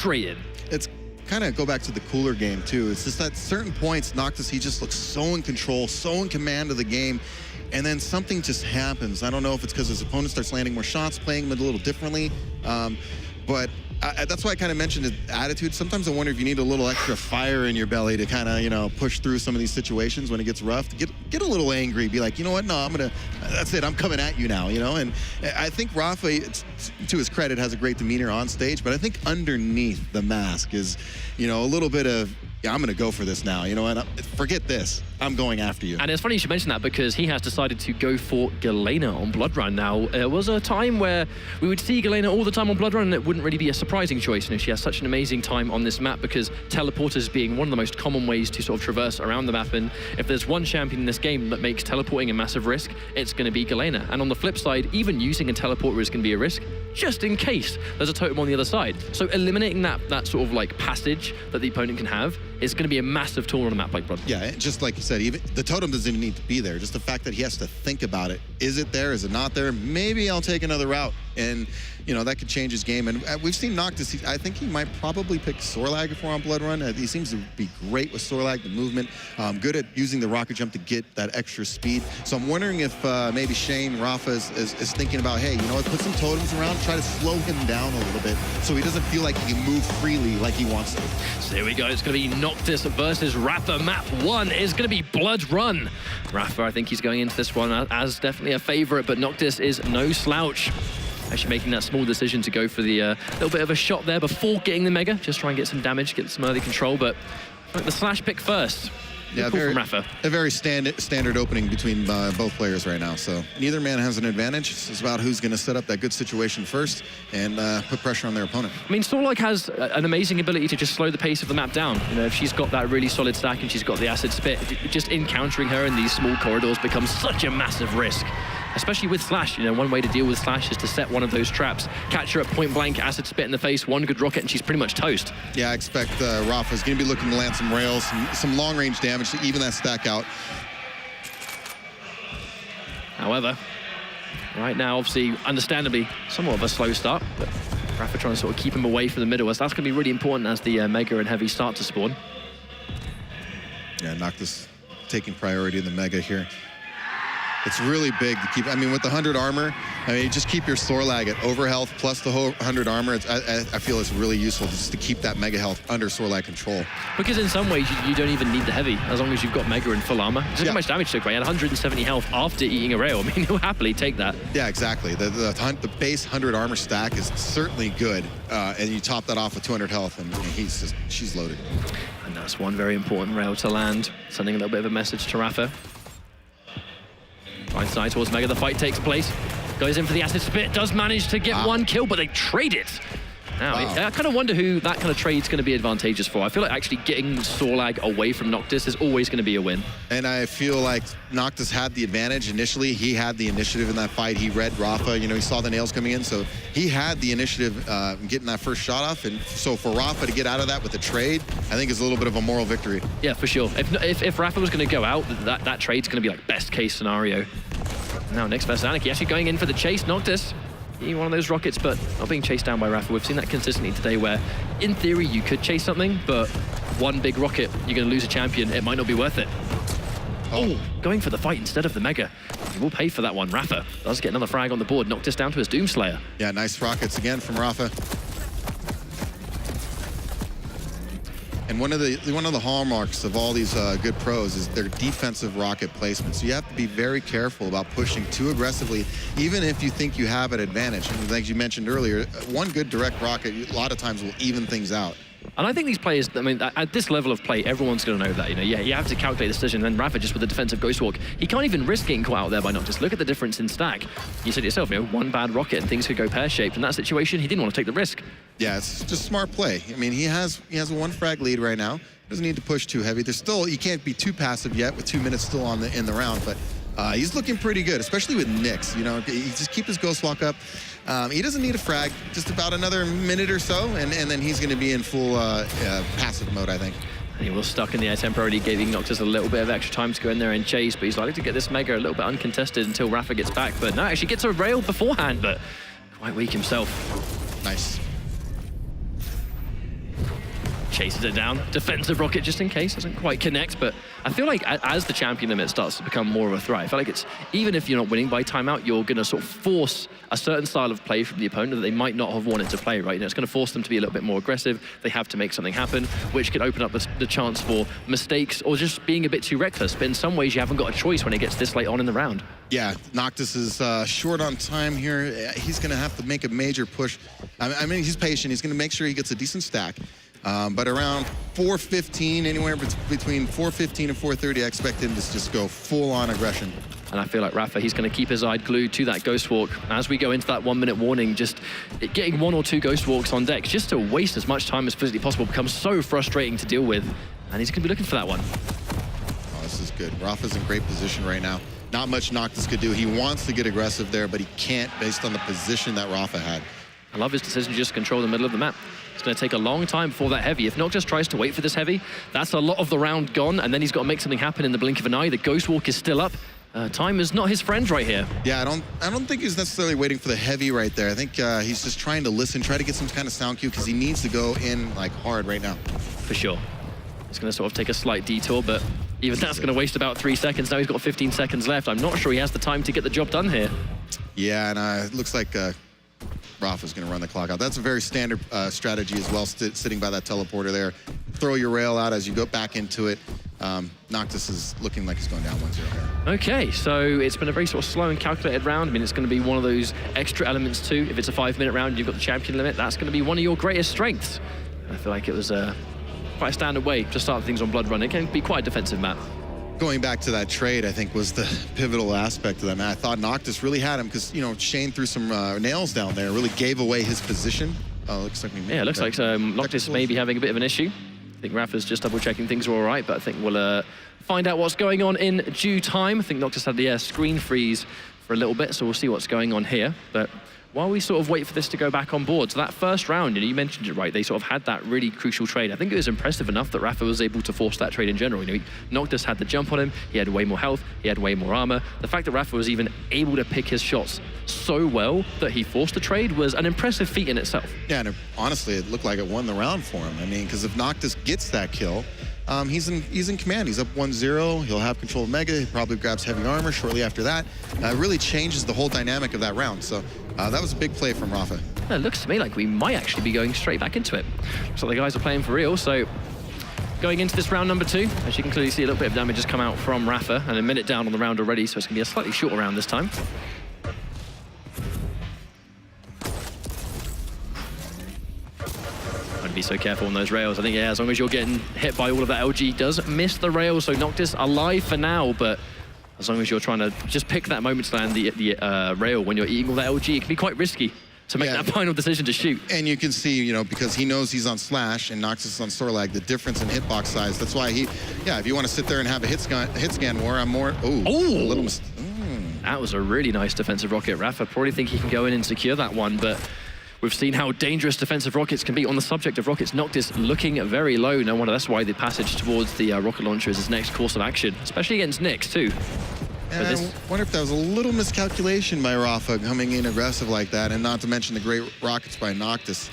frustrating. It's kind of go back to the cooler game too. It's just at certain points, Noctis, he just looks so in control, so in command of the game, and then something just happens. I don't know if it's because his opponent starts landing more shots, playing him a little differently, but that's why I kind of mentioned his attitude. Sometimes I wonder if you need a little extra fire in your belly to kind of, you know, push through some of these situations when it gets rough. To get a little angry, be like, you know what? No, that's it. I'm coming at you now, you know? And I think rapha, to his credit, has a great demeanor on stage, but I think underneath the mask is, you know, a little bit of, yeah, I'm going to go for this now. You know what? Forget this. I'm going after you. And it's funny you should mention that because he has decided to go for Galena on Blood Run. Now, there was a time where we would see Galena all the time on Blood Run, and it wouldn't really be a surprising choice. You know, she has such an amazing time on this map because teleporters being one of the most common ways to sort of traverse around the map. And if there's one champion in this game that makes teleporting a massive risk, it's going to be Galena. And on the flip side, even using a teleporter is going to be a risk, just in case there's a totem on the other side. So eliminating that sort of like passage that the opponent can have is going to be a massive tool on a map like Blood Run. Yeah, just like you said, even the totem doesn't even need to be there. Just the fact that he has to think about it. Is it there? Is it not there? Maybe I'll take another route. And, you know, that could change his game. And we've seen Noctis, I think he might probably pick Sorlag if we're on Blood Run. He seems to be great with Sorlag, the movement, good at using the rocket jump to get that extra speed. So I'm wondering if maybe Shane, rapha is thinking about, hey, you know what, put some totems around, try to slow him down a little bit so he doesn't feel like he can move freely like he wants to. So here we go. It's going to be Noctis versus rapha. Map 1 is going to be Blood Run. rapha, I think he's going into this one as definitely a favorite, but Noctis is no slouch. Actually making that small decision to go for the little bit of a shot there before getting the Mega. Just try and get some damage, get some early control, but the slash pick first. Yeah, cool from rapha. A very standard opening between both players right now. So neither man has an advantage. It's about who's going to set up that good situation first and put pressure on their opponent. I mean, Sorlag has an amazing ability to just slow the pace of the map down. You know, if she's got that really solid stack and she's got the acid spit, just encountering her in these small corridors becomes such a massive risk. Especially with Slash, you know, one way to deal with Slash is to set one of those traps, catch her at point blank, acid spit in the face, one good rocket, and she's pretty much toast. Yeah, I expect rapha's going to be looking to land some rails, some long-range damage to even that stack out. However, right now, obviously, understandably, somewhat of a slow start, but rapha trying to sort of keep him away from the middle, as that's going to be really important as the Mega and Heavy start to spawn. Yeah, Noctis taking priority in the Mega here. It's really big to keep, I mean, with the 100 armor, I mean, just keep your Sorlag at over health plus the 100 armor. I feel it's really useful just to keep that Mega health under Sorlag control. Because in some ways, you don't even need the Heavy, as long as you've got Mega and full armor. Just how much damage took, right? He had 170 health after eating a rail. I mean, he'll happily take that. Yeah, exactly. The base 100 armor stack is certainly good, and you top that off with 200 health, and she's loaded. And that's one very important rail to land, sending a little bit of a message to rapha. Right side towards Mega, the fight takes place. Goes in for the acid spit, does manage to get one kill, but they trade it. Now, I kind of wonder who that kind of trade's going to be advantageous for. I feel like actually getting Sorlag away from Noctis is always going to be a win. And I feel like Noctis had the advantage initially. He had the initiative in that fight. He read rapha, you know, he saw the nails coming in, so he had the initiative getting that first shot off. And so for rapha to get out of that with a trade, I think is a little bit of a moral victory. Yeah, for sure. If rapha was going to go out, that trade's going to be like best case scenario. Now, next versus Anarchy, actually going in for the chase. Noctis, one of those rockets, but not being chased down by rapha. We've seen that consistently today where, in theory, you could chase something, but one big rocket, you're going to lose a champion. It might not be worth it. Oh, going for the fight instead of the Mega. He will pay for that one. Rapha does get another frag on the board. Noctis down to his Doomslayer. Yeah, nice rockets again from rapha. And one of the hallmarks of all these good pros is their defensive rocket placement. So you have to be very careful about pushing too aggressively, even if you think you have an advantage. And like you mentioned earlier, one good direct rocket a lot of times will even things out. And I think these players, I mean, at this level of play, everyone's going to know that, you know. Yeah, you have to calculate the decision. And then rapha, just with the defensive Ghost Walk, he can't even risk getting caught out there by Noctis. Look at the difference in stack. You said yourself, you know, one bad rocket and things could go pear-shaped. In that situation, he didn't want to take the risk. Yeah, it's just smart play. I mean, he has a 1 frag lead right now. Doesn't need to push too heavy. There's still, you can't be too passive yet with 2 minutes still in the round, but he's looking pretty good, especially with Nyx. You know, he just keep his Ghost Walk up. He doesn't need a frag, just about another minute or so, and then he's going to be in full passive mode, I think. And he was stuck in the air temporarily, giving Noctis a little bit of extra time to go in there and chase, but he's likely to get this Mega a little bit uncontested until rapha gets back. But no, actually gets a rail beforehand, but quite weak himself. Nice. chases it down. Defensive rocket just in case, doesn't quite connect, but I feel like as the champion limit starts to become more of a threat, I feel like it's, even if you're not winning by timeout, you're gonna sort of force a certain style of play from the opponent that they might not have wanted to play, right? You know, it's gonna force them to be a little bit more aggressive. They have to make something happen, which could open up the chance for mistakes or just being a bit too reckless. But in some ways, you haven't got a choice when it gets this late on in the round. Yeah, Noctis is short on time here. He's going to have to make a major push. I mean, he's patient. He's going to make sure he gets a decent stack. But around 4:15, anywhere between 4:15 and 4:30, I expect him to just go full-on aggression. And I feel like Rapha, he's going to keep his eye glued to that Ghost Walk. As we go into that 1 minute warning, just getting 1 or 2 Ghost Walks on deck just to waste as much time as physically possible becomes so frustrating to deal with. And he's going to be looking for that one. Oh, this is good. Rapha's in great position right now. Not much Noctis could do. He wants to get aggressive there, but he can't based on the position that Rapha had. I love his decision to just control the middle of the map. It's going to take a long time before that heavy. If Noctis tries to wait for this heavy, that's a lot of the round gone, and then he's got to make something happen in the blink of an eye. The Ghost Walk is still up. Time is not his friend right here. Yeah, I don't think he's necessarily waiting for the heavy right there. I think he's just trying to listen, try to get some kind of sound cue, because he needs to go in like hard right now. For sure. He's going to sort of take a slight detour, but even that's going to waste about 3 seconds. Now he's got 15 seconds left. I'm not sure he has the time to get the job done here. Yeah, and it looks like Rapha's going to run the clock out. That's a very standard strategy as well, sitting by that teleporter there. Throw your rail out as you go back into it. Noctis is looking like he's going down 1-0 here. Okay, so it's been a very sort of slow and calculated round. I mean, it's going to be one of those extra elements too. If it's a 5-minute round, you've got the champion limit. That's going to be one of your greatest strengths. I feel like it was quite a standard way to start things on Blood Run. It can be quite a defensive map. Going back to that trade, I think, was the pivotal aspect of that match. I thought Noctis really had him because, you know, Shane threw some nails down there, really gave away his position. Looks like it looks like Noctis may be having a bit of an issue. I think Rapha's just double-checking things are all right, but I think we'll find out what's going on in due time. I think Noctis had the screen freeze for a little bit, so we'll see what's going on here. But while we sort of wait for this to go back on board, so that first round, you mentioned it right, they sort of had that really crucial trade. I think it was impressive enough that Rapha was able to force that trade in general. Noctis had the jump on him, he had way more health, he had way more armor. The fact that Rapha was even able to pick his shots so well that he forced the trade was an impressive feat in itself. Yeah, and honestly, it looked like it won the round for him. I mean, because if Noctis gets that kill, he's in command. He's up 1-0. He'll have control of Mega. He probably grabs heavy armor shortly after that. It really changes the whole dynamic of that round. So that was a big play from Rapha. It looks to me like we might actually be going straight back into it. Looks like the guys are playing for real. So going into this round number 2, as you can clearly see, a little bit of damage has come out from Rapha, and a minute down on the round already, so it's going to be a slightly shorter round this time. Be so careful on those rails. I think, yeah, as long as you're getting hit by all of that LG, does miss the rail, so Noctis alive for now, but as long as you're trying to just pick that moment to land the rail when you're eating all that LG, it can be quite risky to make that final decision to shoot. And you can see, you know, because he knows he's on Slash and Noctis is on Sorlag, the difference in hitbox size. That's why if you want to sit there and have a hit scan war, I'm more, That was a really nice defensive rocket. Rapha probably think he can go in and secure that one, but we've seen how dangerous defensive rockets can be. On the subject of rockets, Noctis looking very low. No wonder that's why the passage towards the rocket launcher is his next course of action, especially against Nyx too. And I wonder if that was a little miscalculation by Rapha coming in aggressive like that, and not to mention the great rockets by Noctis.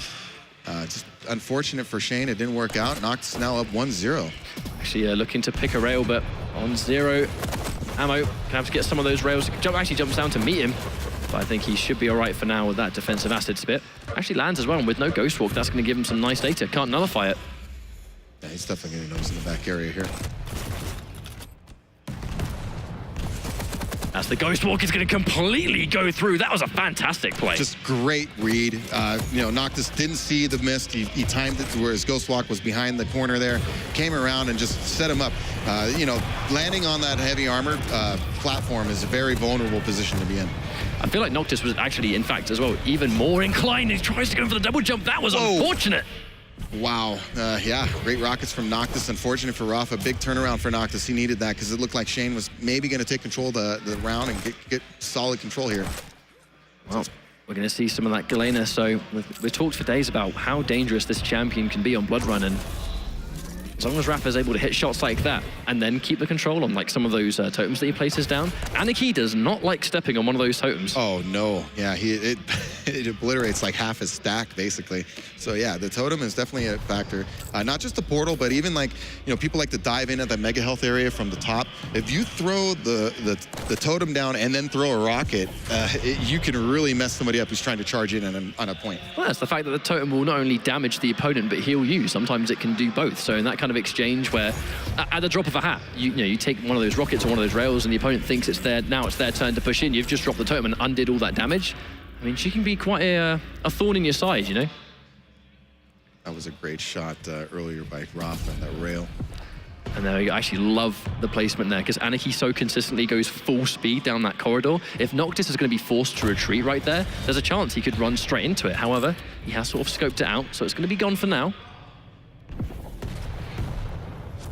Just unfortunate for Shane, it didn't work out. Noctis now up 1-0. Actually looking to pick a rail, but on 0 ammo. Can have to get some of those rails. Actually jumps down to meet him. But I think he should be all right for now with that defensive acid spit. Actually lands as well, and with no Ghost Walk, that's going to give him some nice data. Can't nullify it. Yeah, he's definitely getting those in the back area here. As the Ghost Walk is going to completely go through. That was a fantastic play. Just great read. You know, Noctis didn't see the mist. He timed it to where his Ghost Walk was behind the corner there. Came around and just set him up. You know, landing on that heavy armor platform is a very vulnerable position to be in. I feel like Noctis was actually, in fact, as well, even more inclined. He tries to go for the double jump. That was unfortunate. Wow. Yeah, great rockets from Noctis. Unfortunate for Rapha. Big turnaround for Noctis. He needed that because it looked like Shane was maybe going to take control of the round and get solid control here. Well, we're going to see some of that Galena. So we've talked for days about how dangerous this champion can be on Blood Run, and As long as rapha's able to hit shots like that and then keep the control on like some of those totems that he places down. Anarchy does not like stepping on one of those totems. Oh no, yeah, it obliterates like half his stack basically. So yeah, the totem is definitely a factor. Not just the portal, but even like, you know, people like to dive in at that mega health area from the top. If you throw the totem down and then throw a rocket, you can really mess somebody up who's trying to charge in on a point. Well, that's the fact that the totem will not only damage the opponent, but heal you. Sometimes it can do both. So in that kind of exchange where at the drop of a hat, you take one of those rockets or one of those rails and the opponent thinks it's their turn to push in, you've just dropped the totem and undid all that damage. I mean, she can be quite a thorn in your side, you know? That was a great shot earlier by rapha on that rail. And there we go. I actually love the placement there because Anarchy so consistently goes full speed down that corridor. If Noctis is going to be forced to retreat right there, there's a chance he could run straight into it. However, he has sort of scoped it out, so it's going to be gone for now.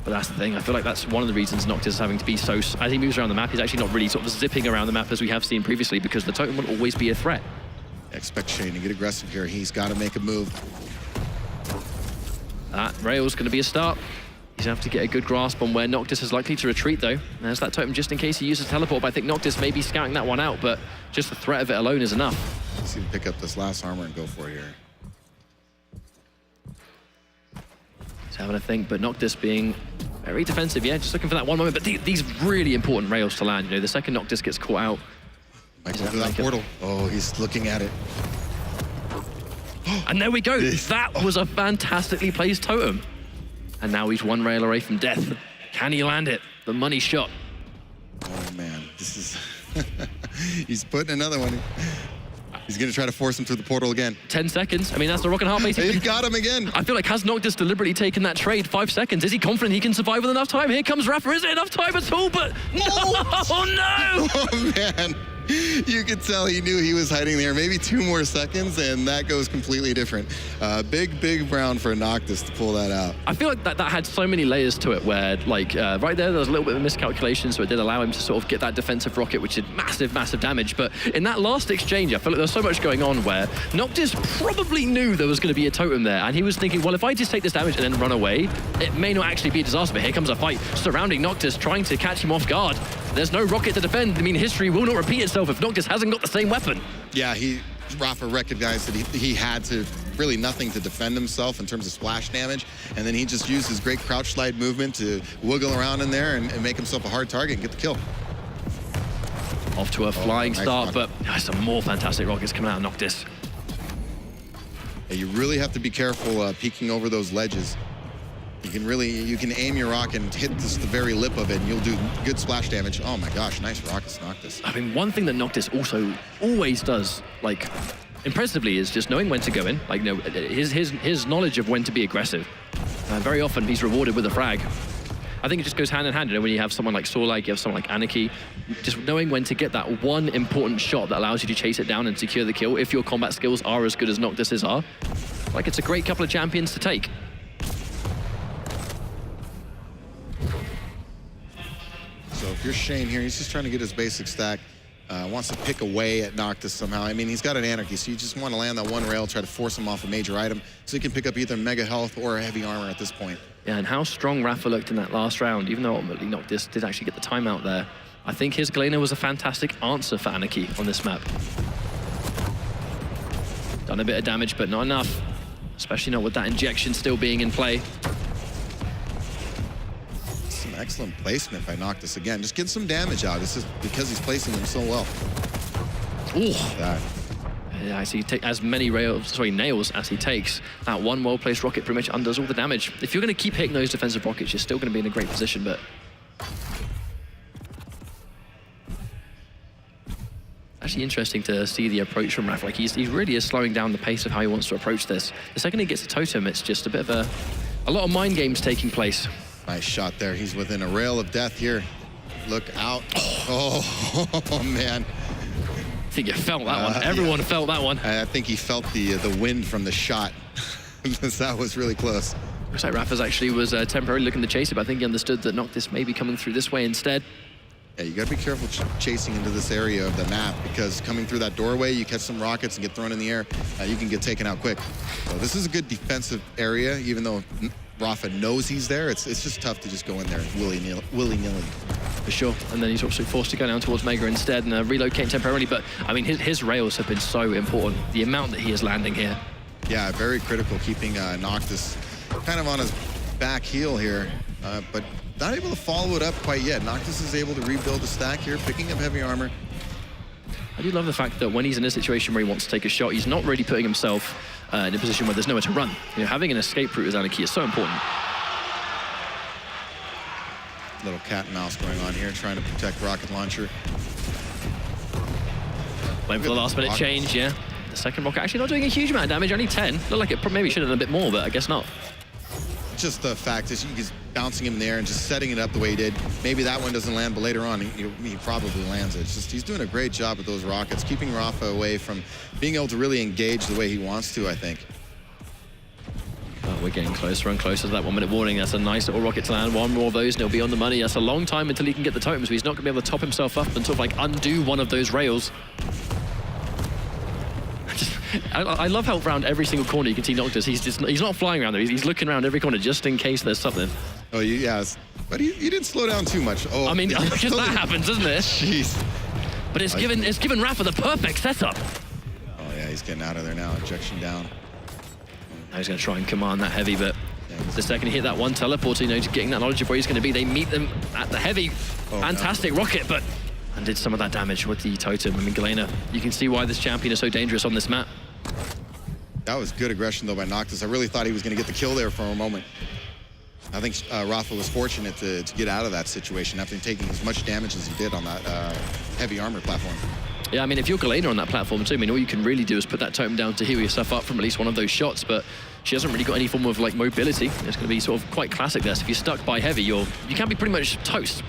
But that's the thing, I feel like that's one of the reasons Noctis is having to be so... As he moves around the map, he's actually not really sort of zipping around the map as we have seen previously because the totem will always be a threat. Expect Shane to get aggressive here. He's got to make a move. That rail's going to be a start. He's going to have to get a good grasp on where Noctis is likely to retreat, though. There's that totem just in case he uses teleport, but I think Noctis may be scouting that one out, but just the threat of it alone is enough. Let's see him pick up this last armor and go for it here. He's having a think, but Noctis being very defensive, yeah, just looking for that one moment. But these really important rails to land, you know, the second Noctis gets caught out. Might go through that portal. Oh, he's looking at it. And there we go. That was a fantastically placed totem. And now he's one rail away from death. Can he land it? The money shot. Oh man, this is... He's putting another one. He's gonna try to force him through the portal again. 10 seconds. I mean, that's the rock and heart base. He got him again. I feel like has Noctis deliberately taken that trade? 5 seconds. Is he confident he can survive with enough time? Here comes rapha. Is it enough time at all? But no! Oh no! Oh man. You could tell he knew he was hiding there. Maybe 2 more seconds, and that goes completely different. Big round for Noctis to pull that out. I feel like that had so many layers to it where, like, right there was a little bit of a miscalculation, so it did allow him to sort of get that defensive rocket, which did massive damage. But in that last exchange, I feel like there was so much going on where Noctis probably knew there was going to be a totem there, and he was thinking, well, if I just take this damage and then run away, it may not actually be a disaster, but here comes a fight surrounding Noctis, trying to catch him off guard. There's no rocket to defend. I mean, history will not repeat itself if Noctis hasn't got the same weapon. Yeah, rapha recognized that he had to really nothing to defend himself in terms of splash damage, and then he just used his great crouch slide movement to wiggle around in there and make himself a hard target and get the kill. Off to a flying nice start, rocket. but some more fantastic rockets coming out of Noctis. Yeah, you really have to be careful peeking over those ledges. You can aim your rocket and hit the very lip of it, and you'll do good splash damage. Oh my gosh, nice rockets, Noctis. I mean, one thing that Noctis also always does, like, impressively, is just knowing when to go in. Like, you know, his knowledge of when to be aggressive. Very often, he's rewarded with a frag. I think it just goes hand in hand. You know, when you have someone like Sorlag, you have someone like Anarchy, just knowing when to get that one important shot that allows you to chase it down and secure the kill if your combat skills are as good as Noctis's are. Like, it's a great couple of champions to take. So if you're Shane here, he's just trying to get his basic stack. Wants to pick away at Noctis somehow. I mean, he's got an Anarchy, so you just want to land that one rail, try to force him off a major item, so he can pick up either mega health or heavy armor at this point. Yeah, and how strong rapha looked in that last round, even though ultimately Noctis did actually get the timeout there. I think his Galena was a fantastic answer for Anarchy on this map. Done a bit of damage, but not enough. Especially not with that injection still being in play. Excellent placement by Noctis again. Just get some damage out. This is because he's placing them so well. Ooh. Yeah, I see. Take as many nails as he takes. That one well-placed rocket pretty much undoes all the damage. If you're going to keep hitting those defensive rockets, you're still going to be in a great position, but... Actually interesting to see the approach from rapha. Like, he really is slowing down the pace of how he wants to approach this. The second he gets a totem, it's just a bit of a lot of mind games taking place. Nice shot there. He's within a rail of death here. Look out. Oh man. I think you felt that one. Everyone felt that one. I think he felt the wind from the shot. That was really close. Looks like rapha's actually was temporarily looking to chase it, but I think he understood that Noctis may be coming through this way instead. Yeah, you gotta be careful chasing into this area of the map, because coming through that doorway, you catch some rockets and get thrown in the air, you can get taken out quick. So this is a good defensive area, even though Rapha knows he's there, it's just tough to just go in there willy-nilly. For sure. And then he's also forced to go down towards Mega instead and relocate temporarily. But, I mean, his rails have been so important. The amount that he is landing here. Yeah, very critical, keeping Noctis kind of on his back heel here, but not able to follow it up quite yet. Noctis is able to rebuild the stack here, picking up heavy armor. I do love the fact that when he's in a situation where he wants to take a shot, he's not really putting himself in a position where there's nowhere to run. You know, having an escape route as Anarchy is so important. Little cat and mouse going on here, trying to protect rocket launcher. Waiting for the last minute change, yeah. The second rocket actually not doing a huge amount of damage, only 10. Looked like it maybe should have done a bit more, but I guess not. Just the fact is he's bouncing him in the air and just setting it up the way he did. Maybe that one doesn't land, but later on he probably lands it. It's just he's doing a great job with those rockets, keeping Rapha away from being able to really engage the way he wants to, I think. Oh, we're getting closer and closer to that 1 minute warning. That's a nice little rocket to land. One more of those and he'll be on the money. That's a long time until he can get the totems, but he's not going to be able to top himself up and sort of like undo one of those rails. I love how around every single corner you can see Noctis. He's not flying around there. He's looking around every corner just in case there's something. Oh, yeah. But he didn't slow down too much. Oh, I mean, because that happens, doesn't it? Jeez. But it's given Rapha the perfect setup. Oh, yeah, he's getting out of there now. Injection down. Now he's going to try and command that heavy, but the second he hit that one teleporter, you know, just getting that knowledge of where he's going to be, they meet them at the heavy. Fantastic rocket, but did some of that damage with the totem. I mean, Galena, you can see why this champion is so dangerous on this map. That was good aggression, though, by Noctis. I really thought he was going to get the kill there for a moment. I think Rapha was fortunate to get out of that situation after taking as much damage as he did on that heavy armor platform. Yeah, I mean, if you're Galena on that platform too, I mean, all you can really do is put that totem down to heal yourself up from at least one of those shots, but she hasn't really got any form of, like, mobility. It's going to be sort of quite classic there. So if you're stuck by heavy, you can be pretty much toast.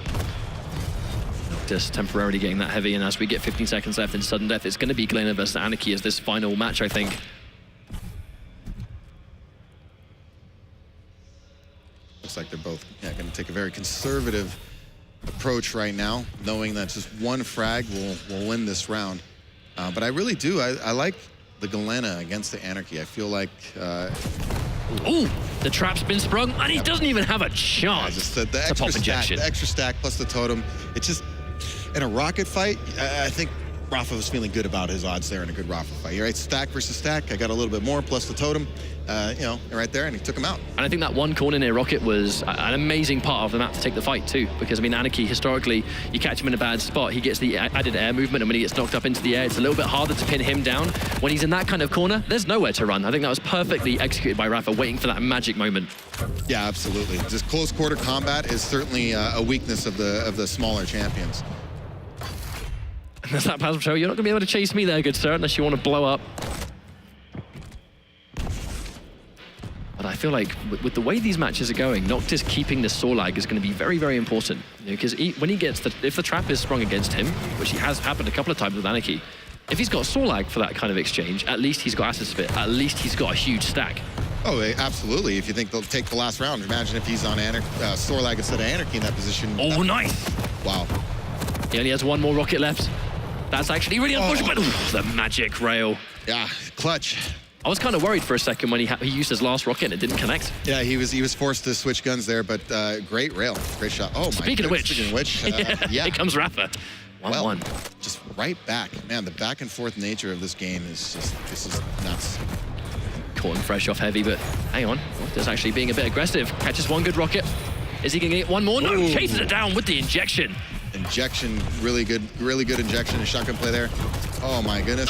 Just temporarily getting that heavy, and as we get 15 seconds left in sudden death, it's going to be Galena versus Anarchy as this final match, I think. Looks like they're both going to take a very conservative approach right now, knowing that just one frag will win this round. But I really do. I like the Galena against the Anarchy. I feel like... Ooh, the trap's been sprung, and he doesn't even have a chance. Just the extra stack plus the totem. It's just... In a rocket fight, I think Rapha was feeling good about his odds there in a good Rapha fight. Right, stack versus stack. I got a little bit more plus the totem, you know, right there, and he took him out. And I think that one corner near Rocket was an amazing part of the map to take the fight too, because I mean, Anarchy historically, you catch him in a bad spot, he gets the added air movement, and when he gets knocked up into the air, it's a little bit harder to pin him down. When he's in that kind of corner, there's nowhere to run. I think that was perfectly executed by Rapha, waiting for that magic moment. Yeah, absolutely. Just close quarter combat is certainly a weakness of the smaller champions. And there's that Plasma Show. You're not going to be able to chase me there, good sir, unless you want to blow up. But I feel like with the way these matches are going, Noctis keeping the saw lag is going to be very, very important. Because when he gets if the trap is sprung against him, which has happened a couple of times with Anarchy, if he's got saw lag for that kind of exchange, at least he's got Acid Spit. At least he's got a huge stack. Oh, absolutely. If you think they'll take the last round, imagine if he's on saw lag instead of Anarchy in that position. Oh, nice. Wow. He only has one more rocket left. That's actually really unfortunate, but the magic rail. Yeah, clutch. I was kind of worried for a second when he used his last rocket and it didn't connect. Yeah, he was forced to switch guns there, but great rail, great shot. Oh, Speaking of which, yeah, here comes Rapha. 1-1. Just right back. Man, the back and forth nature of this game is this is nuts. Caught him fresh off heavy, but hang on. Just actually being a bit aggressive. Catches one good rocket. Is he going to get one more? No, chases it down with the injection. Injection, really good injection and shotgun play there. Oh my goodness.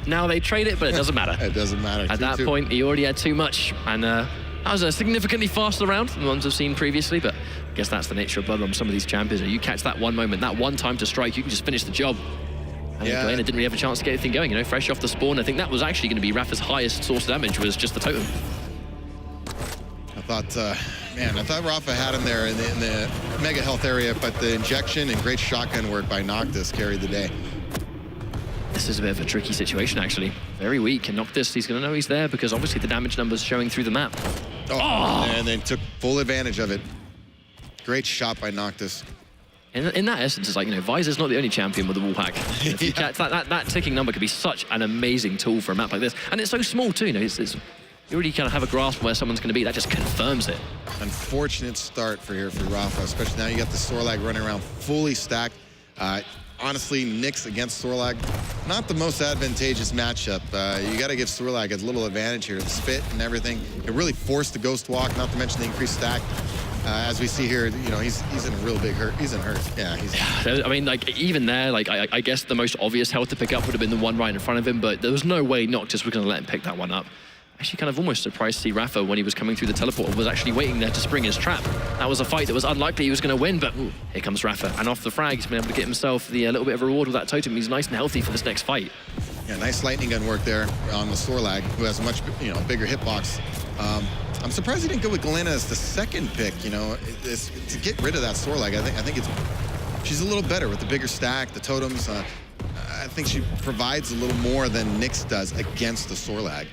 Now they trade it, but it doesn't matter. It doesn't matter. At that point, he already had too much, and that was a significantly faster round than the ones I've seen previously, but I guess that's the nature of Blood on some of these champions. You catch that one moment, that one time to strike, you can just finish the job. And Galena didn't really have a chance to get anything going, you know, fresh off the spawn. I think that was actually going to be Rapha's highest source of damage, was just the totem. I thought Rapha had him there in the mega health area, but the injection and great shotgun work by Noctis carried the day. This is a bit of a tricky situation, actually. Very weak, and Noctis, he's going to know he's there because obviously the damage numbers showing through the map. And then took full advantage of it. Great shot by Noctis. In that essence, it's like, you know, Visor's not the only champion with a wall hack. If you catch that ticking number could be such an amazing tool for a map like this. And it's so small too, you know, it's you already kind of have a grasp of where someone's going to be. That just confirms it. Unfortunate start for Rapha, especially now you got the Sorlag running around fully stacked. Honestly, Nyx against Sorlag, not the most advantageous matchup. You got to give Sorlag a little advantage here. The spit and everything. It really forced the Ghost Walk, not to mention the increased stack. As we see here, you know, he's in a real big hurt. He's in hurt. Yeah, I mean, like, even there, like, I guess the most obvious health to pick up would have been the one right in front of him, but there was no way Noctis was going to let him pick that one up. Actually kind of almost surprised to see Rapha when he was coming through the teleport was actually waiting there to spring his trap. That was a fight that was unlikely he was going to win, but here comes Rapha. And off the frag, he's been able to get himself the little bit of a reward with that totem. He's nice and healthy for this next fight. Yeah, nice lightning gun work there on the Sorlag, who has a much, bigger hitbox. I'm surprised he didn't go with Galena as the second pick, to get rid of that Sorlag. I think she's a little better with the bigger stack, the totems. I think she provides a little more than Nyx does against the Sorlag.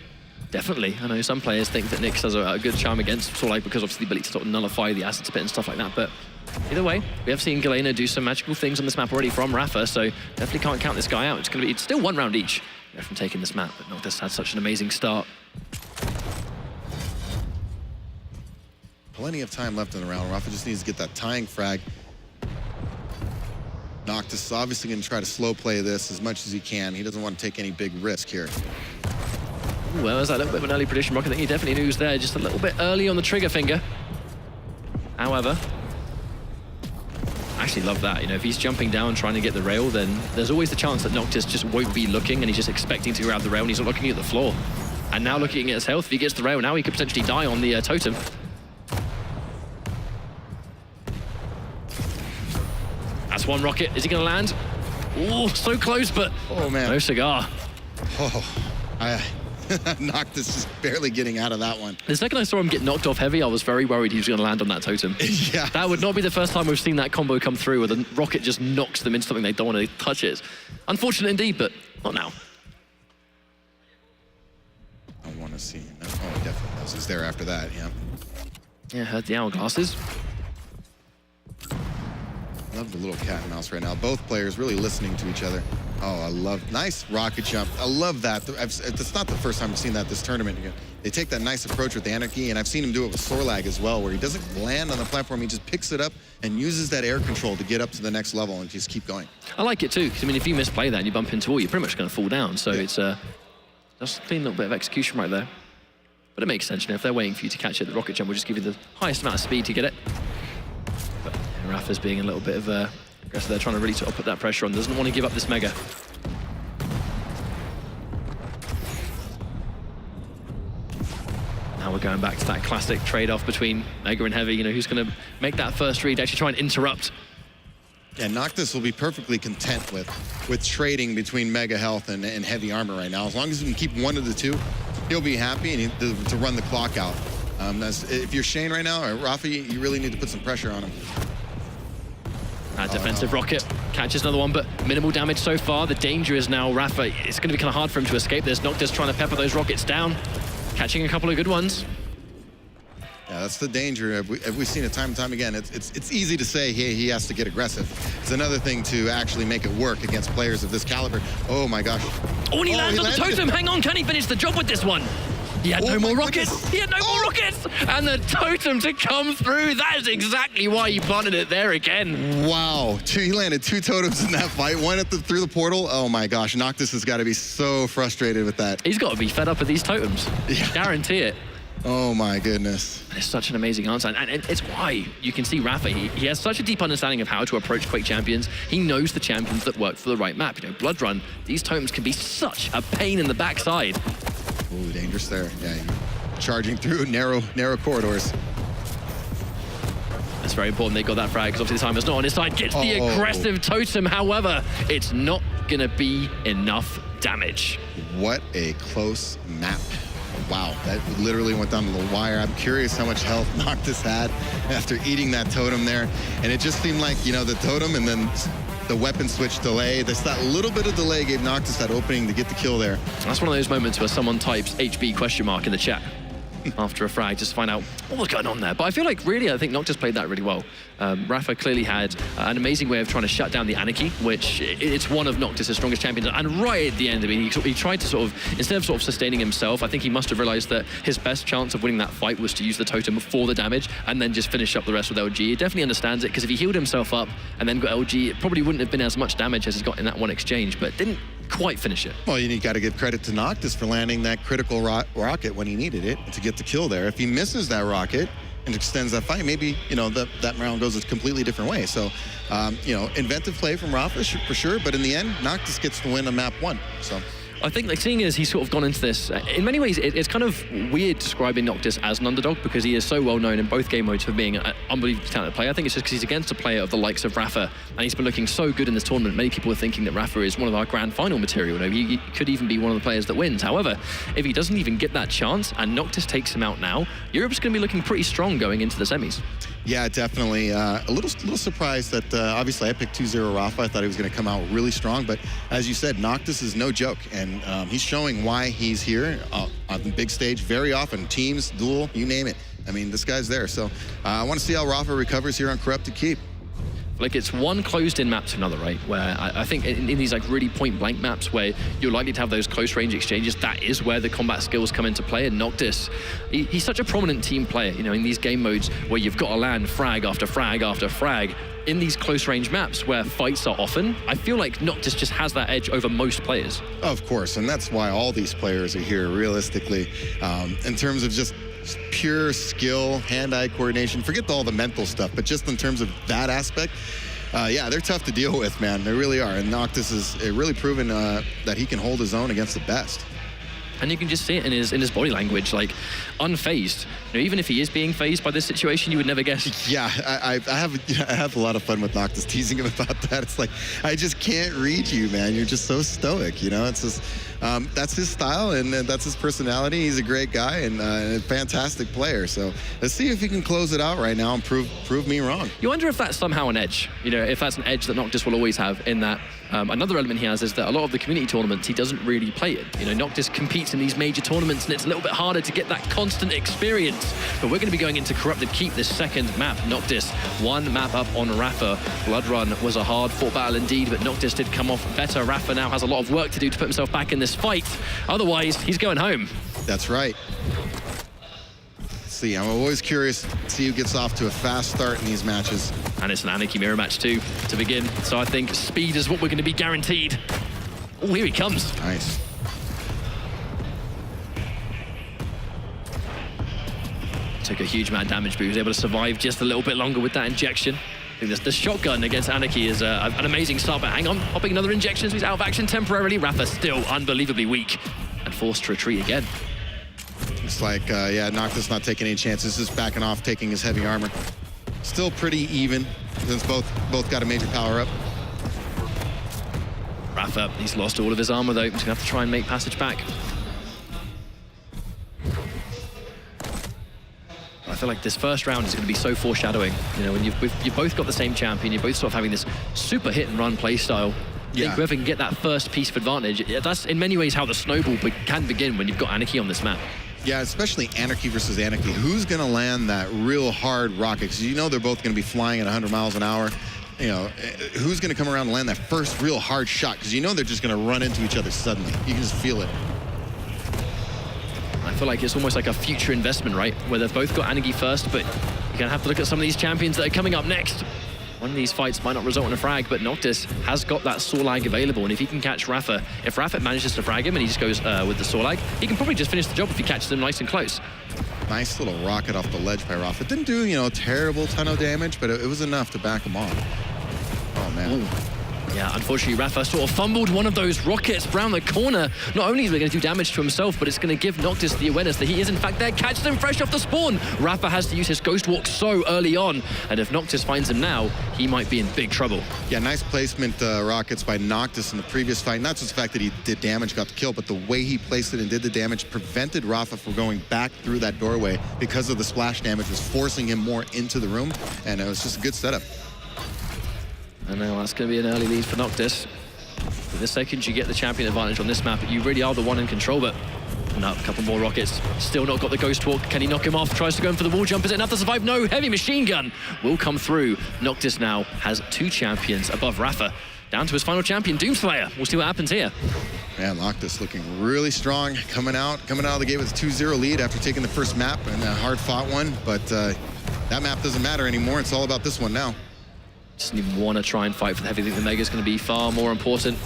Definitely. I know some players think that Nyx has a good charm against Sorlag because obviously the ability to sort of nullify the acid spit and stuff like that, but either way, we have seen Galena do some magical things on this map already from Rapha, so definitely can't count this guy out. It's still one round each from taking this map, but Noctis had such an amazing start. Plenty of time left in the round. Rapha just needs to get that tying frag. Noctis is obviously going to try to slow play this as much as he can. He doesn't want to take any big risk here. Ooh, well, there's that little bit of an early prediction rocket. I think he definitely knew he was there, just a little bit early on the trigger finger. However, I actually love that. If he's jumping down trying to get the rail, then there's always the chance that Noctis just won't be looking and he's just expecting to grab the rail and he's not looking at the floor. And now looking at his health, if he gets the rail now, he could potentially die on the totem. That's one rocket. Is he going to land? Oh, so close, but oh man, no cigar. Oh, Noctis just barely getting out of that one. The second I saw him get knocked off heavy, I was very worried he was going to land on that totem. Yeah. That would not be the first time we've seen that combo come through where the rocket just knocks them into something they don't want to touch it. Unfortunate indeed, but not now. I want to see him. Oh, he definitely does. He's there after that, yeah. Yeah, heard the hourglasses. Love the little cat and mouse right now. Both players really listening to each other. Oh, I love, nice rocket jump. I love that. It's not the first time I've seen that this tournament. They take that nice approach with the Anarchy, and I've seen him do it with Sorlag as well, where he doesn't land on the platform, he just picks it up and uses that air control to get up to the next level and just keep going. I like it too, because I mean, if you misplay that and you bump into wall, you're pretty much going to fall down. So yeah. It's just a clean little bit of execution right there. But it makes sense, if they're waiting for you to catch it, the rocket jump will just give you the highest amount of speed to get it. But Rapha's being a little bit of aggressive. They're trying to really sort of put that pressure on. Doesn't want to give up this mega. Now we're going back to that classic trade-off between Mega and Heavy. Who's going to make that first read, actually try and interrupt. Yeah, Noctis will be perfectly content with trading between Mega Health and Heavy Armor right now. As long as he can keep one of the two, he'll be happy and to run the clock out. If you're Shane right now, or Rapha, you really need to put some pressure on him. That defensive rocket catches another one, but minimal damage so far. The danger is now Rapha. It's going to be kind of hard for him to escape this. Noctis trying to pepper those rockets down, catching a couple of good ones. Yeah, that's the danger. Have we seen it time and time again? It's easy to say, hey, he has to get aggressive. It's another thing to actually make it work against players of this caliber. Oh my gosh. Oh, and he lands on the totem. Hang on, can he finish the job with this one? He had no more rockets. He had no more rockets. And the totem to come through. That is exactly why he planted it there again. Wow. He landed 2 totems in that fight. One through the portal. Oh my gosh. Noctis has got to be so frustrated with that. He's got to be fed up with these totems. Yeah. Guarantee it. Oh my goodness. It's such an amazing answer, and it's why you can see Rapha. He has such a deep understanding of how to approach Quake champions. He knows the champions that work for the right map. Blood Run, these totems can be such a pain in the backside. Ooh, dangerous there. Yeah, charging through narrow corridors. That's very important they got that frag, because obviously the timer's not on his side. Gets the aggressive totem, however, it's not gonna be enough damage. What a close map. Wow, that literally went down to the wire. I'm curious how much health Noctis had after eating that totem there. And it just seemed like, the totem and then the weapon switch delay. That little bit of delay gave Noctis that opening to get the kill there. That's one of those moments where someone types HB ? In the chat. after a frag, just to find out what was going on there. But I feel like really, I think Noctis played that really well. Rapha clearly had an amazing way of trying to shut down the Anarchy, which it's one of Noctis' strongest champions. And right at the end, I mean, he tried to sort of, instead of sort of sustaining himself, I think he must have realized that his best chance of winning that fight was to use the totem for the damage and then just finish up the rest with LG. He definitely understands it, because if he healed himself up and then got LG, it probably wouldn't have been as much damage as he's got in that one exchange, but didn't quite finish it. Well, you got to give credit to Noctis for landing that critical rocket when he needed it to get the kill there. If he misses that rocket and extends that fight, maybe, you know, that round goes a completely different way. So, you know, inventive play from Rapha for sure, but in the end, Noctis gets to win a map 1. So I think, like, seeing as he's sort of gone into this, in many ways, it's kind of weird describing Noctis as an underdog, because he is so well known in both game modes for being an unbelievably talented player. I think it's just because he's against a player of the likes of Rapha, and he's been looking so good in this tournament. Many people are thinking that Rapha is one of our grand final material. You know, he could even be one of the players that wins. However, if he doesn't even get that chance and Noctis takes him out now, Europe's going to be looking pretty strong going into the semis. Yeah, definitely. A little surprised that obviously I picked 2-0 Rapha. I thought he was going to come out really strong, but as you said, Noctis is no joke, and he's showing why he's here on the big stage very often. Teams, duel, you name it. I mean, this guy's there. So I want to see how Rapha recovers here on Corrupted Keep. Like, it's one closed-in map to another, right? Where I think in these like really point-blank maps where you're likely to have those close-range exchanges, that is where the combat skills come into play. And Noctis, he's such a prominent team player, you know, in these game modes where you've got to land frag after frag after frag. In these close-range maps where fights are often, I feel like Noctis just has that edge over most players. Of course, and that's why all these players are here, realistically. In terms of just pure skill, hand-eye coordination, forget all the mental stuff, but just in terms of that aspect, yeah, they're tough to deal with, man. They really are. And Noctis is really proven that he can hold his own against the best. And you can just see it in his body language, like unfazed. You know, even if he is being phased by this situation, you would never guess. Yeah, I have a lot of fun with Noctis, teasing him about that. It's like, I just can't read you, man. You're just so stoic, you know? It's just, that's his style and that's his personality. He's a great guy and a fantastic player. So let's see if he can close it out right now and prove me wrong. You wonder if that's somehow an edge. You know, if that's an edge that Noctis will always have, in that another element he has is that a lot of the community tournaments, he doesn't really play it. You know, Noctis competes in these major tournaments and it's a little bit harder to get that constant experience. But we're going to be going into Corrupted Keep, this second map. Noctis, one map up on Rapha. Blood Run was a hard-fought battle indeed, but Noctis did come off better. Rapha now has a lot of work to do to put himself back in this fight. Otherwise, he's going home. That's right. Let's see, I'm always curious to see who gets off to a fast start in these matches. And it's an Anarchy mirror match too, to begin. So I think speed is what we're going to be guaranteed. Oh, here he comes. Nice. Took a huge amount of damage, but he was able to survive just a little bit longer with that injection. I think the shotgun against Anarchy is an amazing start, but hang on, popping another injection, so he's out of action temporarily. Rapha still unbelievably weak and forced to retreat again. It's like, yeah, Noctis not taking any chances, just backing off, taking his heavy armor. Still pretty even, since both got a major power up. Rapha, he's lost all of his armor though. He's gonna have to try and make passage back. I feel like this first round is going to be so foreshadowing. You know, when you've both got the same champion, you're both sort of having this super hit and run play style. I think whoever can get that first piece of advantage, that's in many ways how the snowball can begin when you've got Anarchy on this map. Yeah, especially Anarchy versus Anarchy. Who's going to land that real hard rocket? Because you know they're both going to be flying at 100 miles an hour. You know, who's going to come around and land that first real hard shot? Because you know they're just going to run into each other suddenly. You can just feel it. I feel like it's almost like a future investment, right? Where they've both got Anarchy first, but you're going to have to look at some of these champions that are coming up next. One of these fights might not result in a frag, but Noctis has got that Sorlag available, and if he can catch Rapha, if Rapha manages to frag him and he just goes with the Sorlag, he can probably just finish the job if he catches him nice and close. Nice little rocket off the ledge by Rapha. Didn't do, you know, a terrible ton of damage, but it was enough to back him off. Oh, man. Ooh. Yeah, unfortunately, Rapha sort of fumbled one of those rockets around the corner. Not only is it going to do damage to himself, but it's going to give Noctis the awareness that he is, in fact, there. Catches him fresh off the spawn. Rapha has to use his Ghost Walk so early on, and if Noctis finds him now, he might be in big trouble. Yeah, nice placement rockets by Noctis in the previous fight. Not just the fact that he did damage, got the kill, but the way he placed it and did the damage prevented Rapha from going back through that doorway because of the splash damage, was forcing him more into the room, and it was just a good setup. I know, that's going to be an early lead for Noctis. But the second you get the champion advantage on this map, you really are the one in control, but No, a couple more rockets. Still not got the Ghost Walk. Can he knock him off? Tries to go in for the wall jump. Is it enough to survive? No, heavy machine gun will come through. Noctis now has 2 champions above Rapha. Down to his final champion, Doomslayer. We'll see what happens here. Yeah, Noctis looking really strong, coming out of the gate with a 2-0 lead after taking the first map, and a hard-fought one, but that map doesn't matter anymore. It's all about this one now. Doesn't even want to try and fight for the heavy. I think the Mega is going to be far more important.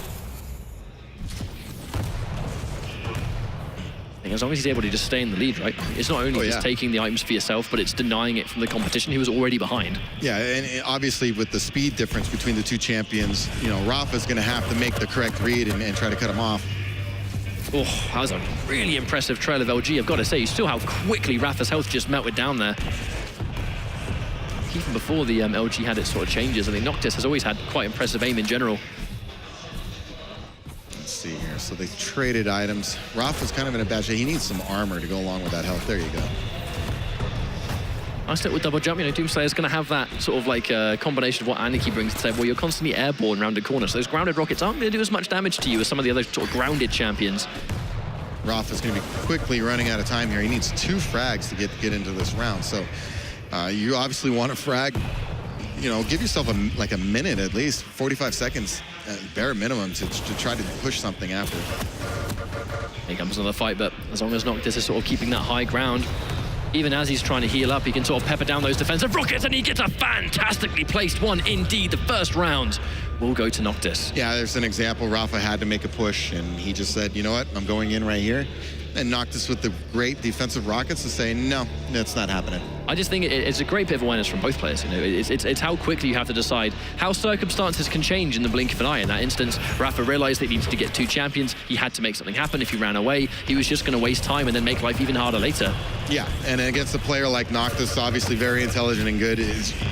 I think as long as he's able to just stay in the lead, right? It's not only just taking the items for yourself, but it's denying it from the competition who was already behind. Yeah, and obviously with the speed difference between the 2 champions, you know, Rapha's going to have to make the correct read and try to cut him off. Oh, that was a really impressive trail of LG. I've got to say, you saw how quickly Rapha's health just melted down there. Even before the LG had its sort of changes, I think Noctis has always had quite impressive aim in general. Let's see here. So they traded items. Rapha's kind of in a bad shape. He needs some armor to go along with that health. There you go. Nice little double jump. You know, Doomslayer's going to have that sort of like combination of what Anarchy brings to the table, where you're constantly airborne around the corner. So those grounded rockets aren't going to do as much damage to you as some of the other sort of grounded champions. Rapha's going to be quickly running out of time here. He needs 2 frags to get into this round. So you obviously want to frag. You know, give yourself like a minute at least, 45 seconds, bare minimum, to try to push something after. Here comes another fight, but as long as Noctis is sort of keeping that high ground, even as he's trying to heal up, he can sort of pepper down those defensive rockets, and he gets a fantastically placed one indeed. The first round will go to Noctis. Yeah, there's an example. Rapha had to make a push, and he just said, you know what, I'm going in right here. And Noctis with the great defensive rockets to say, no, that's not happening. I just think it's a great bit of awareness from both players. You know, it's how quickly you have to decide how circumstances can change in the blink of an eye. In that instance, Rapha realized that he needed to get 2 champions. He had to make something happen. If he ran away, he was just going to waste time and then make life even harder later. Yeah, and against a player like Noctis, obviously very intelligent and good,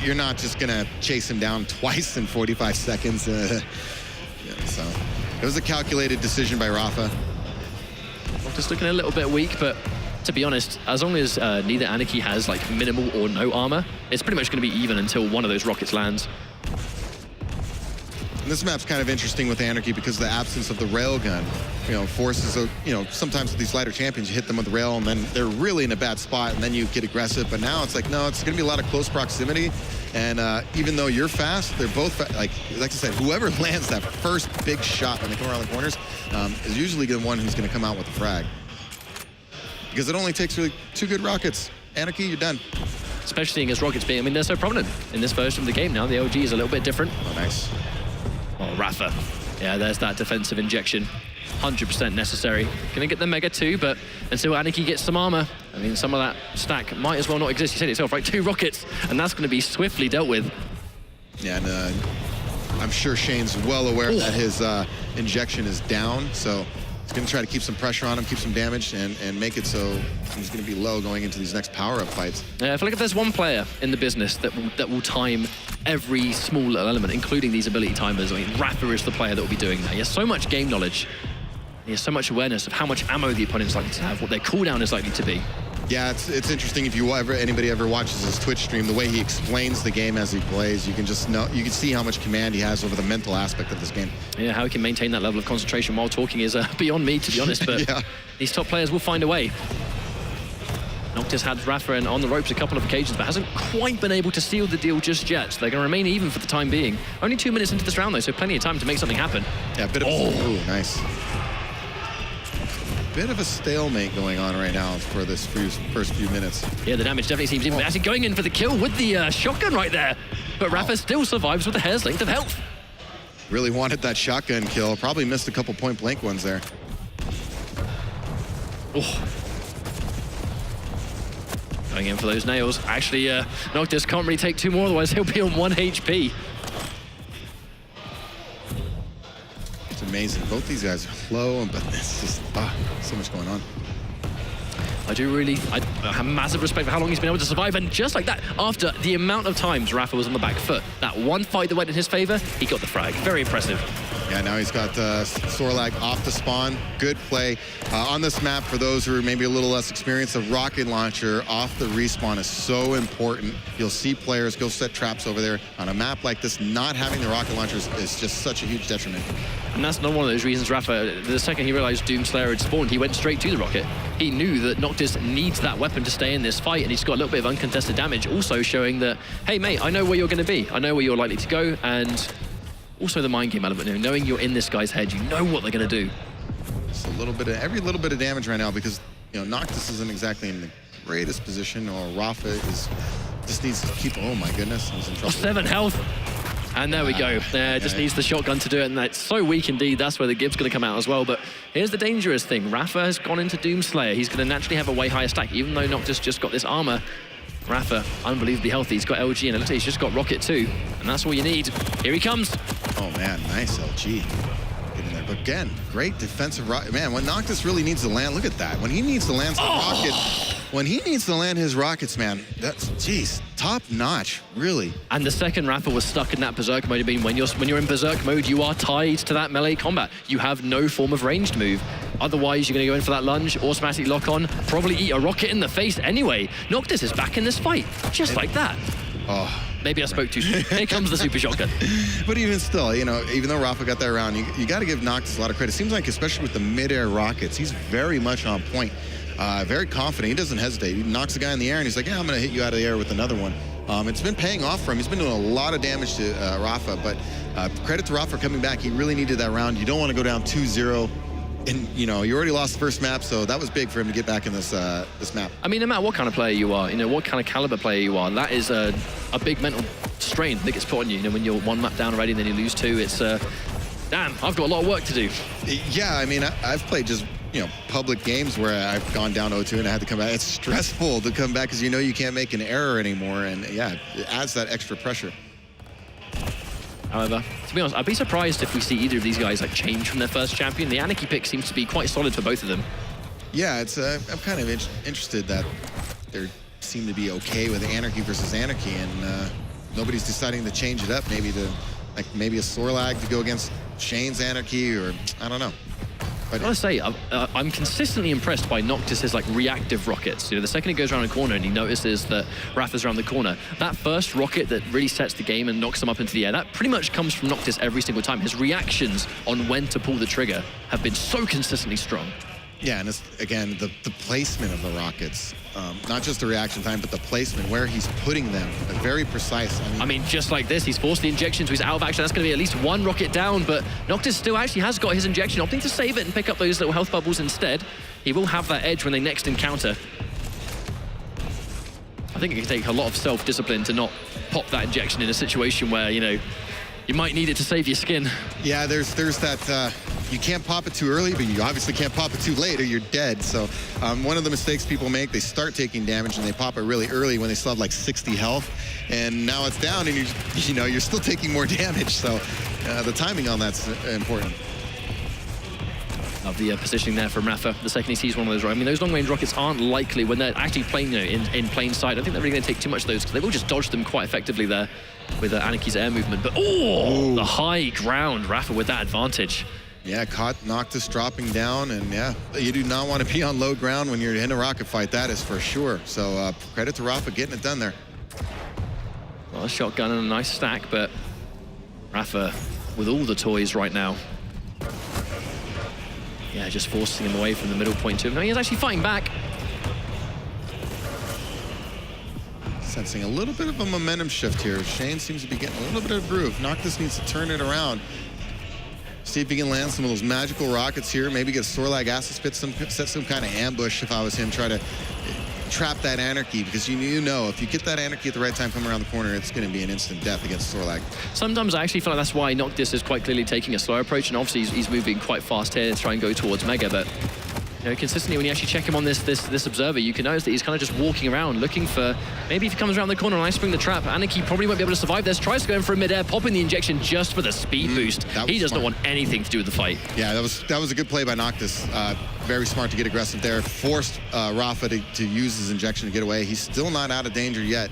you're not just going to chase him down twice in 45 seconds. Yeah, so it was a calculated decision by Rapha. Just looking a little bit weak, but to be honest, as long as neither Anarchy has like minimal or no armor, it's pretty much going to be even until one of those rockets lands. And this map's kind of interesting with Anarchy because of the absence of the railgun, you know, forces, you know, sometimes with these lighter champions, you hit them with the rail and then they're really in a bad spot and then you get aggressive. But now it's like, no, it's going to be a lot of close proximity. And even though you're fast, they're both, like I said, whoever lands that first big shot when they come around the corners is usually the one who's going to come out with the frag. Because it only takes really 2 good rockets. Anarchy, you're done. Especially against rockets being, I mean, they're so prominent in this version of the game now. The LG is a little bit different. Oh, nice. Oh, Rapha. Yeah, there's that defensive injection. 100% necessary. Gonna get the Mega too, but until Anarchy gets some armor, I mean, some of that stack might as well not exist. You said it yourself, right? 2 rockets, and that's gonna be swiftly dealt with. Yeah, and I'm sure Shane's well aware that his injection is down, so he's gonna try to keep some pressure on him, keep some damage, and make it so he's gonna be low going into these next power-up fights. Yeah, I feel like if there's one player in the business that will time every small little element, including these ability timers, I mean, Rapha is the player that will be doing that. He has so much game knowledge. He has so much awareness of how much ammo the opponent's likely to have, what their cooldown is likely to be. Yeah, it's interesting if anybody ever watches his Twitch stream, the way he explains the game as he plays, you can just know, you can see how much command he has over the mental aspect of this game. Yeah, how he can maintain that level of concentration while talking is beyond me, to be honest, but yeah. These top players will find a way. Noctis had Rapha on the ropes a couple of occasions, but hasn't quite been able to seal the deal just yet. So they're going to remain even for the time being. Only 2 minutes into this round, though, so plenty of time to make something happen. Yeah, a bit of ooh, nice. Bit of a stalemate going on right now for this first few minutes. Yeah, the damage definitely seems even. Actually going in for the kill with the shotgun right there. But Rapha still survives with a hair's length of health. Really wanted that shotgun kill. Probably missed a couple point-blank ones there. Oh. Going in for those nails. Actually, Noctis can't really take 2 more, otherwise he'll be on 1 HP. It's amazing. Both these guys are low, but it's just so much going on. I have massive respect for how long he's been able to survive, and just like that, after the amount of times Rapha was on the back foot, that one fight that went in his favor, he got the frag. Very impressive. Yeah, now he's got Sorlag off the spawn. Good play. On this map, for those who are maybe a little less experienced, the rocket launcher off the respawn is so important. You'll see players go set traps over there. On a map like this, not having the rocket launchers is just such a huge detriment. And that's not one of those reasons Rapha, the second he realized Doomslayer had spawned, he went straight to the rocket. He knew that Noctis needs that weapon to stay in this fight, and he's got a little bit of uncontested damage, also showing that, hey mate, I know where you're going to be. I know where you're likely to go, and also the mind game element, knowing you're in this guy's head, you know what they're going to do. Just a little bit of, every little bit of damage right now, because Noctis isn't exactly in the greatest position, or Rapha just needs to keep, oh my goodness, he's in trouble. 7 health. And there we go. Just needs the shotgun to do it, and that's so weak indeed. That's where the Gib's going to come out as well. But here's the dangerous thing. Rapha has gone into Doomslayer. He's going to naturally have a way higher stack, even though Noctis just got this armor. Rapha, unbelievably healthy. He's got LG, and it looks like he's just got Rocket too. And that's all you need. Here he comes. Oh man, nice LG. Get in there. But again, great defensive rocket. Man, when Noctis really needs to land, look at that. When he needs to land some rockets, when he needs to land his rockets, man, that's, geez, top notch, really. And the second Rapha was stuck in that Berserk mode. I mean, when you're in Berserk mode, you are tied to that melee combat. You have no form of ranged move. Otherwise, you're going to go in for that lunge, automatic lock on, probably eat a rocket in the face anyway. Noctis is back in this fight, just like that. Oh. Maybe I spoke too soon. Here comes the super shotgun. But even still, even though Rapha got that round, you got to give Noctis a lot of credit. Seems like, especially with the mid-air rockets, he's very much on point. Very confident. He doesn't hesitate. He knocks the guy in the air, and he's like, yeah, I'm going to hit you out of the air with another one. It's been paying off for him. He's been doing a lot of damage to Rapha, but credit to Rapha for coming back. He really needed that round. You don't want to go down 2-0. And, you already lost the first map, so that was big for him to get back in this this map. I mean, no matter what kind of player you are, what kind of caliber player you are, that is a big mental strain that gets put on you. When you're one map down already and then you lose 2, it's, damn, I've got a lot of work to do. Yeah, I mean, I've played just, public games where I've gone down 0-2 and I had to come back. It's stressful to come back because you can't make an error anymore, and yeah, it adds that extra pressure. However, to be honest, I'd be surprised if we see either of these guys change from their first champion. The Anarchy pick seems to be quite solid for both of them. Yeah, it's I'm kind of interested that they seem to be okay with Anarchy versus Anarchy, and nobody's deciding to change it up. Maybe to maybe a Sorlag to go against Shane's Anarchy, or I don't know. I gotta say, I'm consistently impressed by Noctis's reactive rockets. The second he goes around a corner and he notices that Rapha's around the corner, that first rocket that really sets the game and knocks him up into the air, that pretty much comes from Noctis every single time. His reactions on when to pull the trigger have been so consistently strong. Yeah, and it's, again, the placement of the rockets. Not just the reaction time, but the placement, where he's putting them, very precise. I mean, just like this, he's forced the injection, so he's out of action. That's going to be at least 1 rocket down, but Noctis still actually has got his injection, opting to save it and pick up those little health bubbles instead. He will have that edge when they next encounter. I think it can take a lot of self-discipline to not pop that injection in a situation where, you might need it to save your skin. Yeah, there's that, you can't pop it too early, but you obviously can't pop it too late or you're dead. So one of the mistakes people make, they start taking damage and they pop it really early when they still have 60 health. And now it's down and you're still taking more damage. So the timing on that's important. Love the positioning there from Rapha. The second he sees one of those, I mean, those long-range rockets aren't likely when they're actually playing in plain sight. I don't think they're really going to take too much of those because they will just dodge them quite effectively there with Anarchy's air movement. But the high ground, Rapha with that advantage. Yeah, caught Noctis dropping down, and yeah, you do not want to be on low ground when you're in a rocket fight, that is for sure. So credit to Rapha getting it done there. Well, a shotgun and a nice stack, but Rapha with all the toys right now. Yeah, just forcing him away from the middle point to him. No, he's actually fighting back. Sensing a little bit of a momentum shift here. Shane seems to be getting a little bit of a groove. Noctis needs to turn it around. See if he can land some of those magical rockets here. Maybe get Sorlag acid spit, set some kind of ambush if I was him. Try to trap that Anarchy, because you know if you get that Anarchy at the right time coming around the corner, it's going to be an instant death against Sorlag. Sometimes I actually feel like that's why Noctis is quite clearly taking a slow approach, and obviously he's moving quite fast here to try and go towards Mega, but consistently when you actually check him on this observer, you can notice that he's kind of just walking around looking for, maybe if he comes around the corner and I spring the trap, Anarchy probably won't be able to survive this, tries to go in for a mid-air, popping the injection just for the speed boost. He does not want anything to do with the fight. Yeah, that was a good play by Noctis. Very smart to get aggressive there. Forced Rapha to use his injection to get away. He's still not out of danger yet.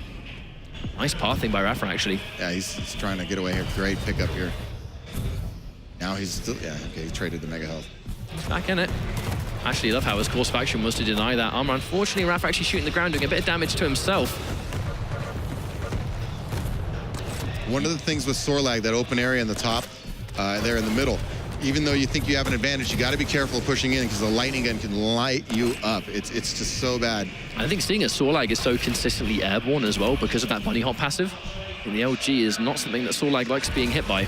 Nice pathing by Rapha, actually. Yeah, he's trying to get away here. Great pickup here. Now he's still, yeah, okay, he traded the Mega Health. Back in it. Actually, I love how his course of action was to deny that armor. Unfortunately, rapha actually shooting the ground, doing a bit of damage to himself. One of the things with Sorlag, that open area in the top, there in the middle, even though you think you have an advantage, you got to be careful pushing in because the lightning gun can light you up. It's just so bad. I think seeing as Sorlag is so consistently airborne as well because of that bunny hop passive, and the LG is not something that Sorlag likes being hit by.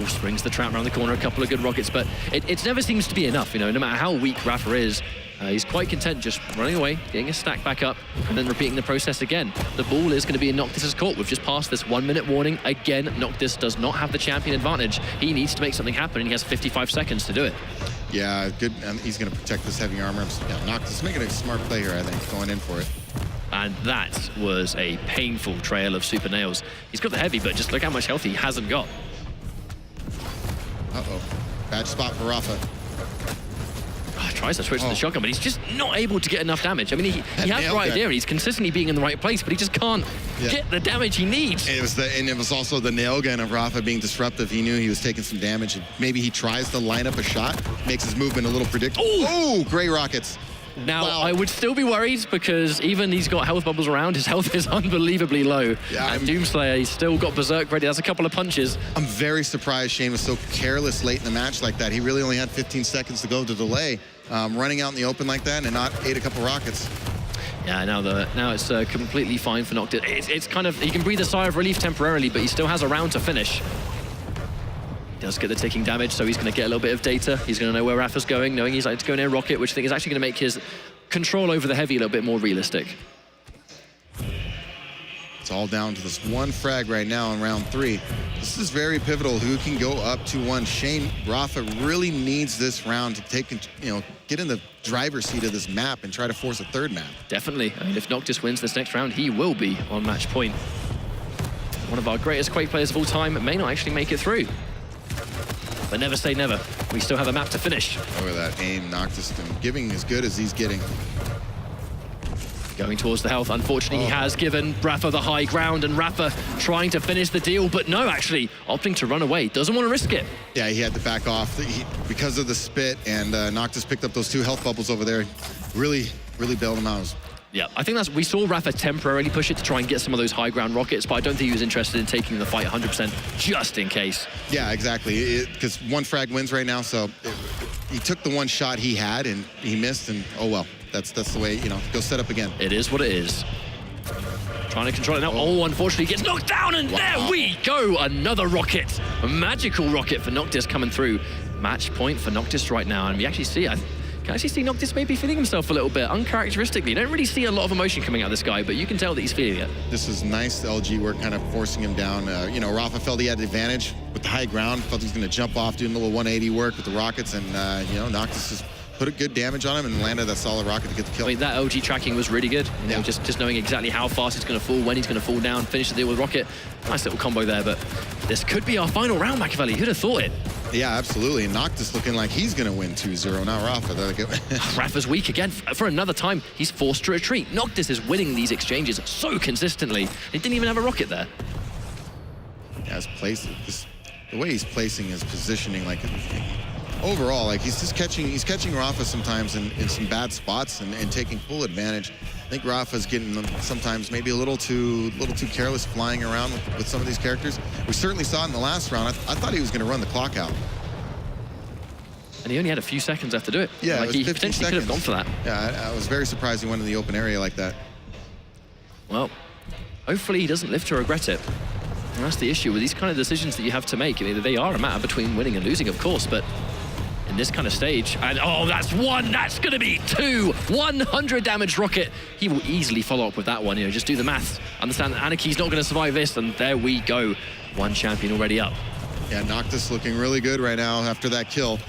Springs the trap around the corner, a couple of good rockets, but it never seems to be enough, you know, no matter how weak rapha is. He's quite content just running away, getting his stack back up, and then repeating the process again. The ball is going to be in Noctis' court. We've just passed this 1 minute warning. Again, Noctis does not have the champion advantage. He needs to make something happen, and he has 55 seconds to do it. Yeah, good. And he's going to protect this heavy armor. Yeah, Noctis making a smart play here, I think, going in for it. And that was a painful trail of super nails. He's got the heavy, but just look how much health he hasn't got. Uh-oh. Bad spot for rapha. Tries to switch to the shotgun, but he's just not able to get enough damage. I mean, he has the right idea, and he's consistently being in the right place, but he just can't get the damage he needs. And it was also the nail gun of rapha being disruptive. He knew he was taking some damage. And maybe he tries to line up a shot, makes his movement a little predictable. Oh, gray rockets. Now, wow. I would still be worried because even he's got health bubbles around, his health is unbelievably low. Yeah, and Doomslayer, he's still got Berserk ready. That's a couple of punches. I'm very surprised Shane was so careless late in the match like that. He really only had 15 seconds to go to delay. Running out in the open like that and not ate a couple rockets. Yeah, now it's completely fine for Noctis. It's kind of, he can breathe a sigh of relief temporarily, but he still has a round to finish. He does get the ticking damage, so he's going to get a little bit of data. He's going to know where rapha's going, knowing he's like to go near rocket, which I think is actually going to make his control over the heavy a little bit more realistic. It's all down to this one frag right now in round 3. This is very pivotal. Who can go up 2-1? Shane, rapha really needs this round to take, get in the driver's seat of this map and try to force a third map. Definitely. I mean, if Noctis wins this next round, he will be on match point. One of our greatest Quake players of all time may not actually make it through. But never say never. We still have a map to finish. Look at that aim, Noctis giving as good as he's getting. Going towards the health. Unfortunately, he has given rapha the high ground, and rapha trying to finish the deal, but no, actually opting to run away. Doesn't want to risk it. Yeah, he had to back off because of the spit, and Noctis picked up those 2 health bubbles over there. Really bailed him out. Yeah, I think we saw rapha temporarily push it to try and get some of those high ground rockets, but I don't think he was interested in taking the fight 100% just in case. Yeah, exactly. Because one frag wins right now, so he took the one shot he had and he missed, and oh well. That's the way, go set up again. It is what it is. Trying to control it now. Oh, unfortunately, gets knocked down, and there we go. Another rocket. A magical rocket for Noctis coming through. Match point for Noctis right now. And we actually see, I can actually see Noctis maybe feeling himself a little bit, uncharacteristically. You don't really see a lot of emotion coming out of this guy, but you can tell that he's feeling it. This is nice LG work, kind of forcing him down. Rapha felt he had the advantage with the high ground, felt he was going to jump off, doing a little 180 work with the rockets, and, Noctis just put a good damage on him and landed that solid rocket to get the kill. I mean, that LG tracking was really good. Just knowing exactly how fast he's going to fall, when he's going to fall down, finish the deal with rocket. Nice little combo there, but this could be our final round, Machiavelli. Who'd have thought it? Yeah, absolutely. And Noctis looking like he's going to win 2-0. Now rapha. Rapha's weak again. For another time, he's forced to retreat. Noctis is winning these exchanges so consistently. He didn't even have a rocket there. Yeah, the way he's placing his positioning, overall, he's catching rapha sometimes in some bad spots and taking full advantage. I think rapha's getting sometimes maybe a little too careless flying around with some of these characters. We certainly saw it in the last round. I thought he was going to run the clock out. And he only had a few seconds left to do it. Yeah, he potentially could have gone for that. Yeah, I was very surprised he went in the open area like that. Well, hopefully he doesn't live to regret it. And that's the issue with these kind of decisions that you have to make. I mean, they are a matter between winning and losing, of course, but in this kind of stage, and that's 1, that's gonna be 2, 100 damage rocket. He will easily follow up with that one, just do the math. Understand that Anaki's not gonna survive this, and there we go. 1 champion already up. Yeah, Noctis looking really good right now after that kill.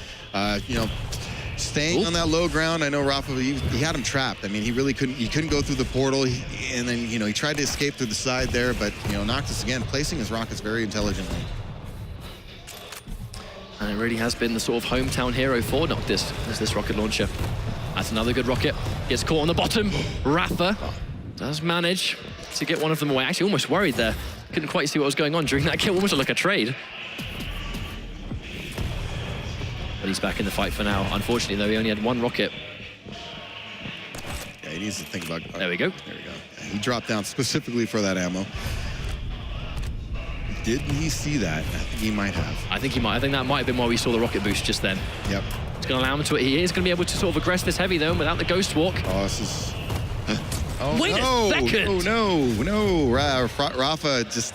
Staying on that low ground. I know rapha, he had him trapped. I mean, he couldn't go through the portal, and then, he tried to escape through the side there, but, Noctis, again, placing his rockets very intelligently. And it really has been the sort of hometown hero for Noctis, as this rocket launcher. That's another good rocket. Gets caught on the bottom. rapha does manage to get one of them away. Actually, almost worried there. Couldn't quite see what was going on during that kill, almost like a trade. But he's back in the fight for now. Unfortunately, though, he only had 1 rocket. Yeah, he needs to think about... There we go. There we go. He dropped down specifically for that ammo. Didn't he see that? I think he might have. I think he might. I think that might have been why we saw the rocket boost just then. Yep. It's going to allow him to... He is going to be able to sort of aggress this heavy, though, without the ghost walk. Oh, this is... Oh, Wait a second! No. Rapha just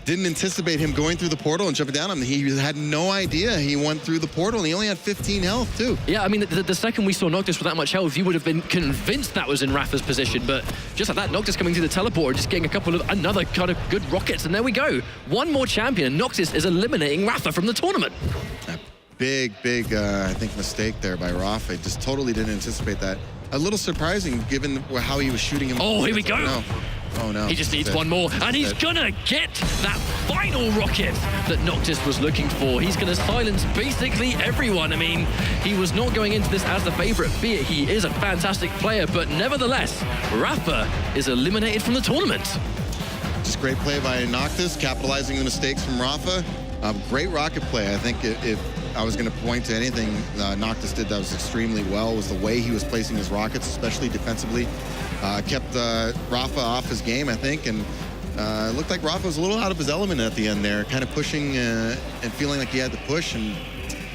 didn't anticipate him going through the portal and jumping down on him. He had no idea he went through the portal, and he only had 15 health, too. Yeah, I mean, the second we saw Noctis with that much health, you would have been convinced that was in Rapha's position, but just like that, Noctis coming through the teleport, just getting another kind of good rockets, and there we go. 1 more champion, and Noctis is eliminating Rapha from the tournament. A big, I think, mistake there by Rapha. He just totally didn't anticipate that. A little surprising, given how he was shooting him. Oh, here we go. No. Oh, no. He just needs 1 more, and he's gonna get that final rocket that Noctis was looking for. He's gonna silence basically everyone. I mean, he was not going into this as the favorite, be it he is a fantastic player, but nevertheless, Rapha is eliminated from the tournament. Just great play by Noctis, capitalizing the mistakes from Rapha. Great rocket play. I think if I was going to point to anything Noctis did that was extremely well was the way he was placing his rockets, especially defensively. Kept Rapha off his game, I think, and it looked like Rapha was a little out of his element at the end there, kind of pushing and feeling like he had to push, and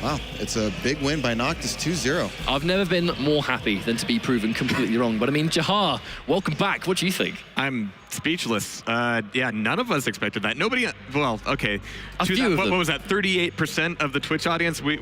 wow, it's a big win by Noctis, 2-0. I've never been more happy than to be proven completely wrong, but I mean, Jahar, welcome back. What do you think? I'm speechless. Yeah, none of us expected that. Nobody, well, okay. A few of them. What was that, 38% of the Twitch audience? We